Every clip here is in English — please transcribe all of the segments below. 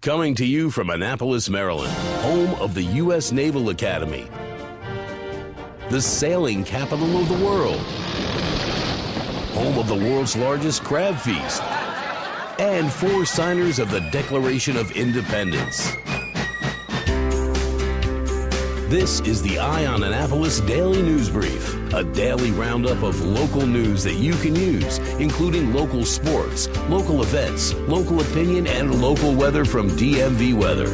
Coming to you from Annapolis, Maryland, home of the U.S. Naval Academy, the sailing capital of the world, home of the world's largest crab feast, and 4 signers of the Declaration of Independence. This is the Eye on Annapolis Daily News Brief, a daily roundup of local news that you can use, including local sports, local events, local opinion, and local weather from DMV Weather.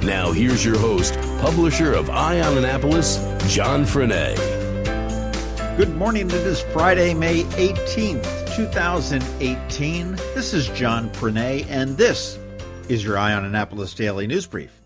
Now here's your host, publisher of Eye on Annapolis, John Frenaye. Good morning. It is Friday, May 18th, 2018. This is John Frenaye, and this is your Eye on Annapolis Daily News Brief.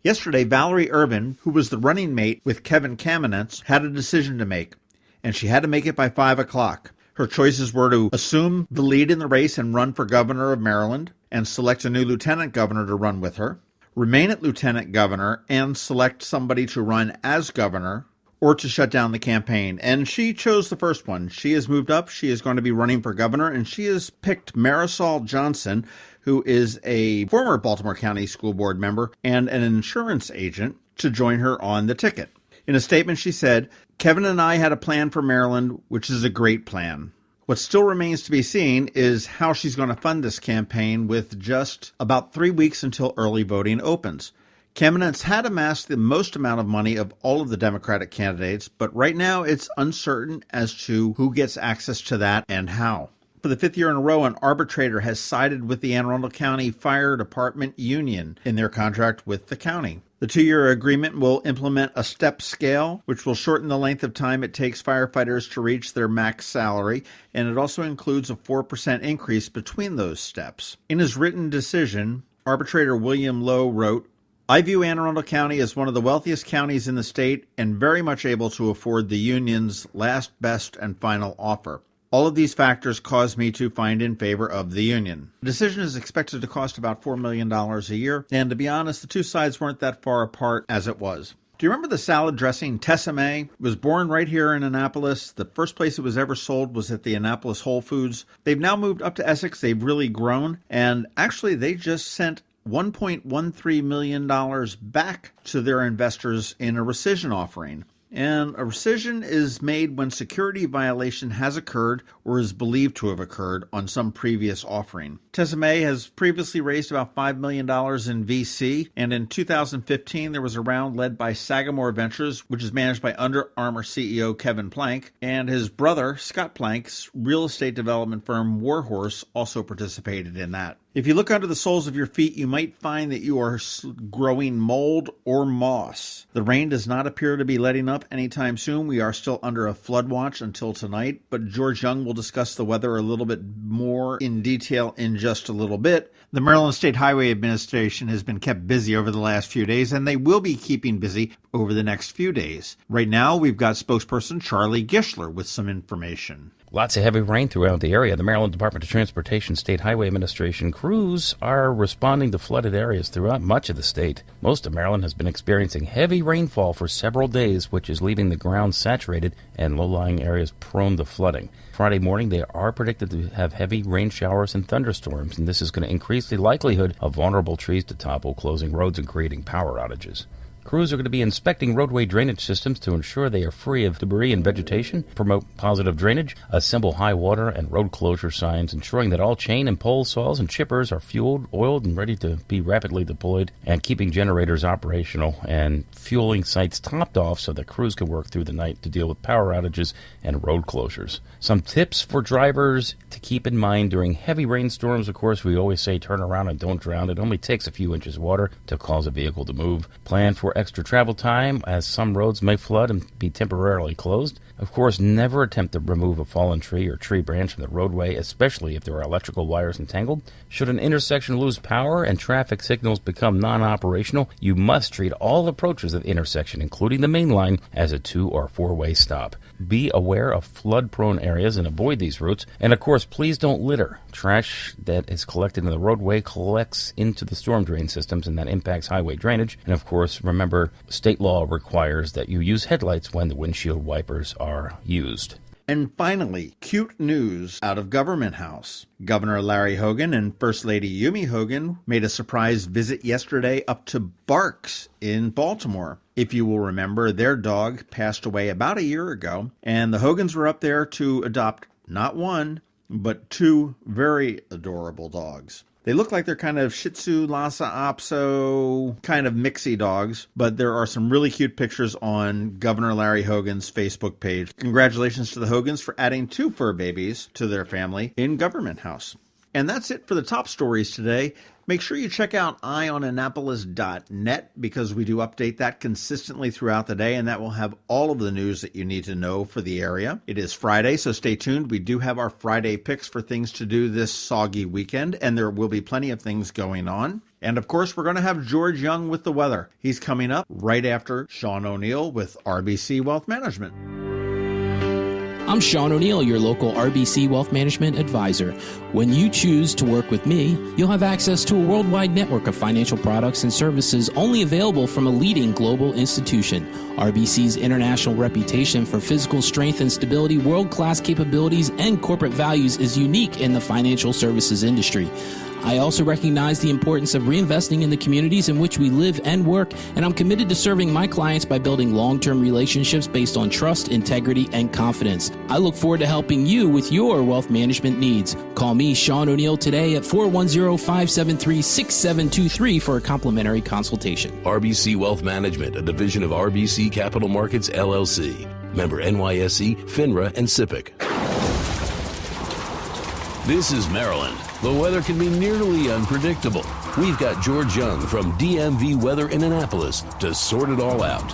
Yesterday, Valerie, who was the running mate with Kevin Kamenetz, had a decision to make, and she had to make it by 5 o'clock. Her choices were to assume the lead in the race and run for governor of Maryland, and select a new lieutenant governor to run with her, remain at lieutenant governor, and select somebody to run as governor, or to shut down the campaign. And she chose the first one. She has moved up. She is going to be running for governor, and she has picked Marisol Johnson, who is a former Baltimore County School Board member and an insurance agent, to join her on the ticket. In a statement, she said, "Kevin and I had a plan for Maryland, which is a great plan. What still remains to be seen is how she's going to fund this campaign with just about 3 weeks until early voting opens." Kamenetz had amassed the most amount of money of all of the Democratic candidates, but right now it's uncertain as to who gets access to that and how. For the 5th year in a row, an arbitrator has sided with the Arundel County Fire Department Union in their contract with the county. The 2-year agreement will implement a step scale, which will shorten the length of time it takes firefighters to reach their max salary, and it also includes a 4% increase between those steps. In his written decision, arbitrator William Lowe wrote, "I view Anne Arundel County as one of the wealthiest counties in the state and very much able to afford the union's last, best, and final offer. All of these factors cause me to find in favor of the union." The decision is expected to cost about $4 million a year, and to be honest, the two sides weren't that far apart as it was. Do you remember the salad dressing Tessamae? It was born right here in Annapolis. The first place it was ever sold was at the Annapolis Whole Foods. They've now moved up to Essex. They've really grown, and actually they just sent $1.13 million back to their investors in a rescission offering. And a rescission is made when security violation has occurred or is believed to have occurred on some previous offering. Tessamae has previously raised about $5 million in VC, and in 2015 there was a round led by Sagamore Ventures, which is managed by Under Armour CEO Kevin Plank, and his brother Scott Plank's real estate development firm Warhorse also participated in that. If you look under the soles of your feet, you might find that you are growing mold or moss. The rain does not appear to be letting up anytime soon. We are still under a flood watch until tonight, but George Young will discuss the weather a little bit more in detail in just a little bit. The Maryland State Highway Administration has been kept busy over the last few days, and they will be keeping busy over the next few days. Right now, we've got spokesperson Charlie Gishler with some information. Lots of heavy rain throughout the area. The Maryland Department of Transportation State Highway Administration crews are responding to flooded areas throughout much of the state. Most of Maryland has been experiencing heavy rainfall for several days, which is leaving the ground saturated and low-lying areas prone to flooding. Friday morning, they are predicted to have heavy rain showers and thunderstorms, and this is going to increase the likelihood of vulnerable trees to topple, closing roads and creating power outages. Crews are going to be inspecting roadway drainage systems to ensure they are free of debris and vegetation, promote positive drainage, assemble high water and road closure signs, ensuring that all chain and pole saws and chippers are fueled, oiled, and ready to be rapidly deployed, and keeping generators operational and fueling sites topped off so that crews can work through the night to deal with power outages and road closures. Some tips for drivers to keep in mind during heavy rainstorms. Of course, we always say turn around and don't drown. It only takes a few inches of water to cause a vehicle to move. Plan for extra travel time, as some roads may flood and be temporarily closed. Of course, never attempt to remove a fallen tree or tree branch from the roadway, especially if there are electrical wires entangled. Should an intersection lose power and traffic signals become non-operational, you must treat all approaches of the intersection, including the main line, as a 2- or 4-way stop. Be aware of flood-prone areas and avoid these routes. And of course, please don't litter. Trash that is collected in the roadway collects into the storm drain systems, and that impacts highway drainage. And of course, remember, state law requires that you use headlights when the windshield wipers are used. And finally, cute news out of Government House. Governor Larry Hogan and First Lady Yumi Hogan made a surprise visit yesterday up to Barks in Baltimore. If you will remember, their dog passed away about a year ago, and the Hogans were up there to adopt not one, but two very adorable dogs. They look like they're kind of Shih Tzu, Lhasa Apso, kind of mixy dogs, but there are some really cute pictures on Governor Larry Hogan's Facebook page. Congratulations to the Hogans for adding two fur babies to their family in Government House. And that's it for the top stories today. Make sure you check out eyeonannapolis.net because we do update that consistently throughout the day, and that will have all of the news that you need to know for the area. It is Friday, so stay tuned. We do have our Friday picks for things to do this soggy weekend, and there will be plenty of things going on. And of course, we're going to have George Young with the weather. He's coming up right after Sean ONeill with RBC Wealth Management. I'm Sean ONeill, your local RBC Wealth Management Advisor. When you choose to work with me, you'll have access to a worldwide network of financial products and services only available from a leading global institution. RBC's international reputation for physical strength and stability, world-class capabilities, and corporate values is unique in the financial services industry. I also recognize the importance of reinvesting in the communities in which we live and work, and I'm committed to serving my clients by building long-term relationships based on trust, integrity, and confidence. I look forward to helping you with your wealth management needs. Call me, Sean ONeill, today at 410-573-6723 for a complimentary consultation. RBC Wealth Management, a division of RBC Capital Markets, LLC. Member NYSE, FINRA, and SIPC. This is Maryland. The weather can be nearly unpredictable. We've got George Young from DMV Weather in Annapolis to sort it all out.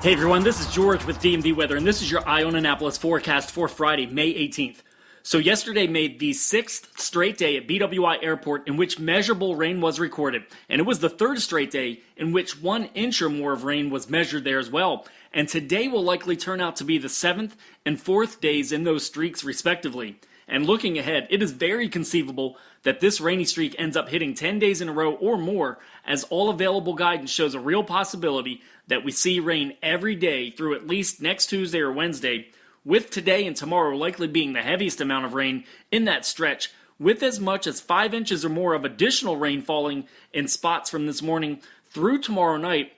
Hey everyone, this is George with DMV Weather, and this is your Eye on Annapolis forecast for Friday, May 18th. So yesterday made the 6th straight day at BWI Airport in which measurable rain was recorded, and it was the 3rd straight day in which 1 inch or more of rain was measured there as well. And today will likely turn out to be the 7th and 4th days in those streaks respectively. And looking ahead, it is very conceivable that this rainy streak ends up hitting 10 days in a row or more, as all available guidance shows a real possibility that we see rain every day through at least next Tuesday or Wednesday, with today and tomorrow likely being the heaviest amount of rain in that stretch, with as much as 5 inches or more of additional rain falling in spots from this morning through tomorrow night,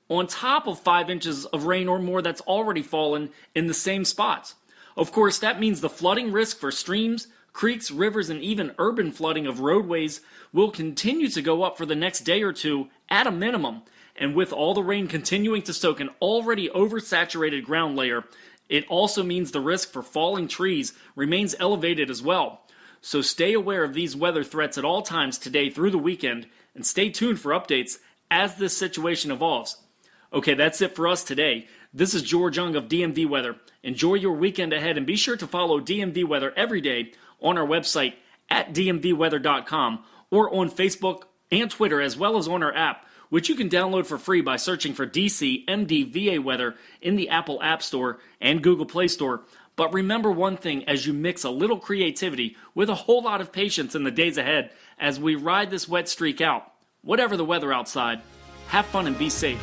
on top of 5 inches of rain or more that's already fallen in the same spots. Of course, that means the flooding risk for streams, creeks, rivers, and even urban flooding of roadways will continue to go up for the next day or two at a minimum. And with all the rain continuing to soak an already oversaturated ground layer, it also means the risk for falling trees remains elevated as well. So stay aware of these weather threats at all times today through the weekend, and stay tuned for updates as this situation evolves. Okay, that's it for us today. This is George Young of DMV Weather. Enjoy your weekend ahead, and be sure to follow DMV Weather every day on our website at dmvweather.com or on Facebook and Twitter, as well as on our app, which you can download for free by searching for DC MDVA Weather in the Apple App Store and Google Play Store. But remember one thing as you mix a little creativity with a whole lot of patience in the days ahead as we ride this wet streak out. Whatever the weather outside, have fun and be safe.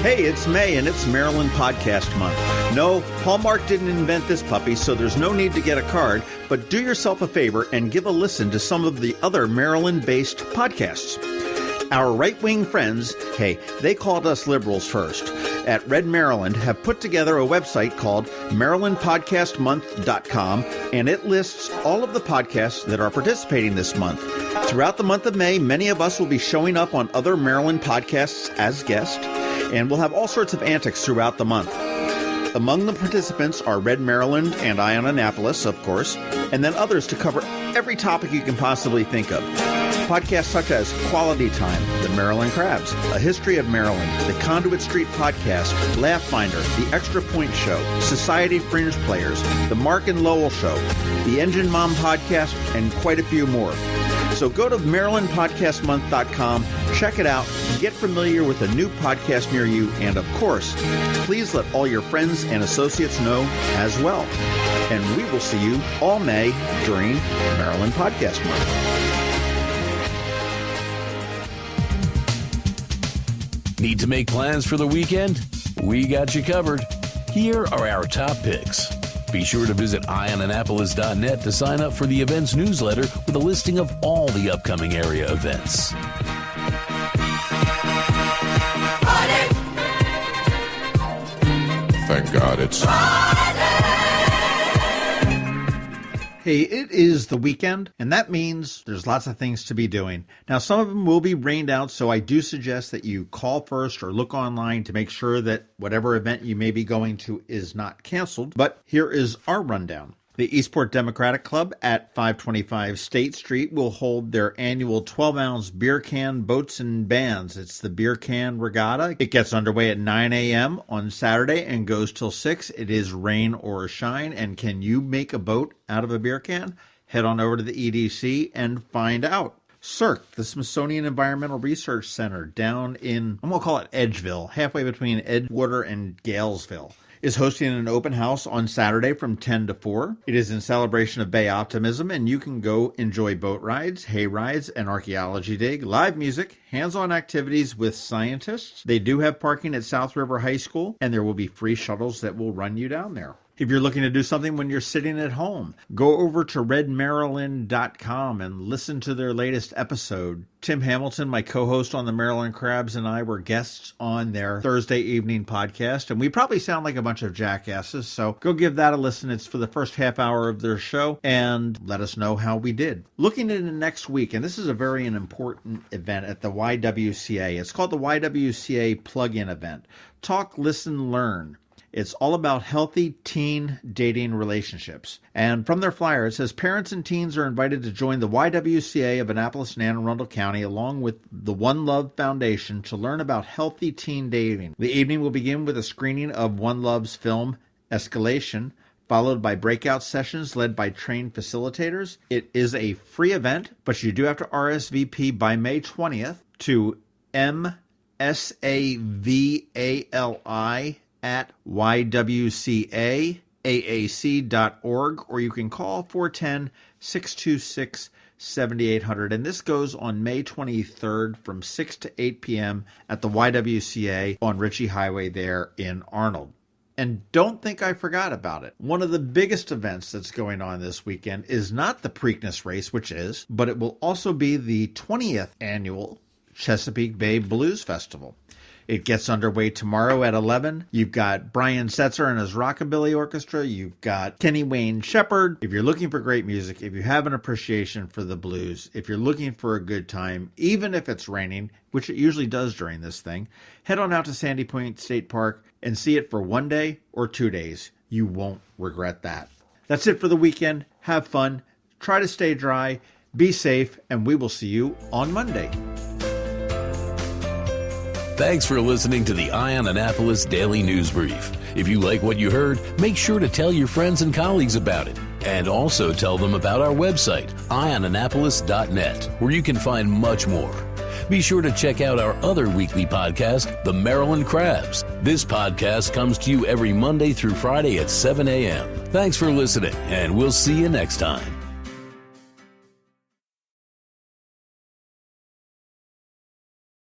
Hey, it's May, and it's Maryland Podcast Month. No, Hallmark didn't invent this puppy, so there's no need to get a card, but do yourself a favor and give a listen to some of the other Maryland-based podcasts. Our right-wing friends, hey, they called us liberals first, at Red Maryland have put together a website called MarylandPodcastMonth.com, and it lists all of the podcasts that are participating this month. Throughout the month of May, many of us will be showing up on other Maryland podcasts as guests, and we'll have all sorts of antics throughout the month. Among the participants are Red Maryland and Eye on Annapolis, of course, and then others to cover every topic you can possibly think of. Podcasts such as Quality Time, The Maryland Crabs, A History of Maryland, The Conduit Street Podcast, Laugh Finder, The Extra Point Show, Society Fringe Players, The Mark and Lowell Show, The Engine Mom Podcast, and quite a few more. So go to MarylandPodcastMonth.com, check it out, get familiar with a new podcast near you, and of course, please let all your friends and associates know as well. And we will see you all May during Maryland Podcast Month. Need to make plans for the weekend? We got you covered. Here are our top picks. Be sure to visit EyeOnAnnapolis.net to sign up for the events newsletter with a listing of all the upcoming area events. Thank God it's Hey, it is the weekend, and that means there's lots of things to be doing. Now, some of them will be rained out, so I do suggest that you call first or look online to make sure that whatever event you may be going to is not canceled. But here is our rundown. The Eastport Democratic Club at 525 State Street will hold their annual 12-ounce beer can boats and bands. It's the Beer Can Regatta. It gets underway at 9 a.m. on Saturday and goes till 6. It is rain or shine. And can you make a boat out of a beer can? Head on over to the EDC and find out. CERC, the Smithsonian Environmental Research Center down in, I'm going to call it Edgeville, halfway between Edgewater and Galesville, is hosting an open house on Saturday from 10 to 4. It is in celebration of Bay Optimism, and you can go enjoy boat rides, hay rides, an archaeology dig, live music, hands-on activities with scientists. They do have parking at South River High School, and there will be free shuttles that will run you down there. If you're looking to do something when you're sitting at home, go over to redmaryland.com and listen to their latest episode. Tim Hamilton, my co-host on the Maryland Crabs, and I were guests on their Thursday evening podcast, and we probably sound like a bunch of jackasses, so go give that a listen. It's for the first half hour of their show, and let us know how we did. Looking into next week, and this is a very important event at the YWCA. It's called the YWCA Plug-In Event. Talk, Listen, Learn. It's all about healthy teen dating relationships. And from their flyer, it says parents and teens are invited to join the YWCA of Annapolis and Arundel County along with the One Love Foundation to learn about healthy teen dating. The evening will begin with a screening of One Love's film, Escalation, followed by breakout sessions led by trained facilitators. It is a free event, but you do have to RSVP by May 20th to MSAVALI@ywcaac.org, or you can call 410-626-7800. And this goes on May 23rd from 6 to 8 p.m. at the YWCA on Ritchie Highway there in Arnold. And don't think I forgot about it. One of the biggest events that's going on this weekend is not the Preakness Race, which is, but it will also be the 20th annual Chesapeake Bay Blues Festival. It gets underway tomorrow at 11. You've got Brian Setzer and his Rockabilly Orchestra. You've got Kenny Wayne Shepherd. If you're looking for great music, if you have an appreciation for the blues, if you're looking for a good time, even if it's raining, which it usually does during this thing, head on out to Sandy Point State Park and see it for 1 day or 2 days. You won't regret that. That's it for the weekend. Have fun. Try to stay dry. Be safe, and we will see you on Monday. Thanks for listening to the Eye on Annapolis Daily News Brief. If you like what you heard, make sure to tell your friends and colleagues about it. And also tell them about our website, EyeOnAnnapolis.net, where you can find much more. Be sure to check out our other weekly podcast, The Maryland Crabs. This podcast comes to you every Monday through Friday at 7 a.m. Thanks for listening, and we'll see you next time.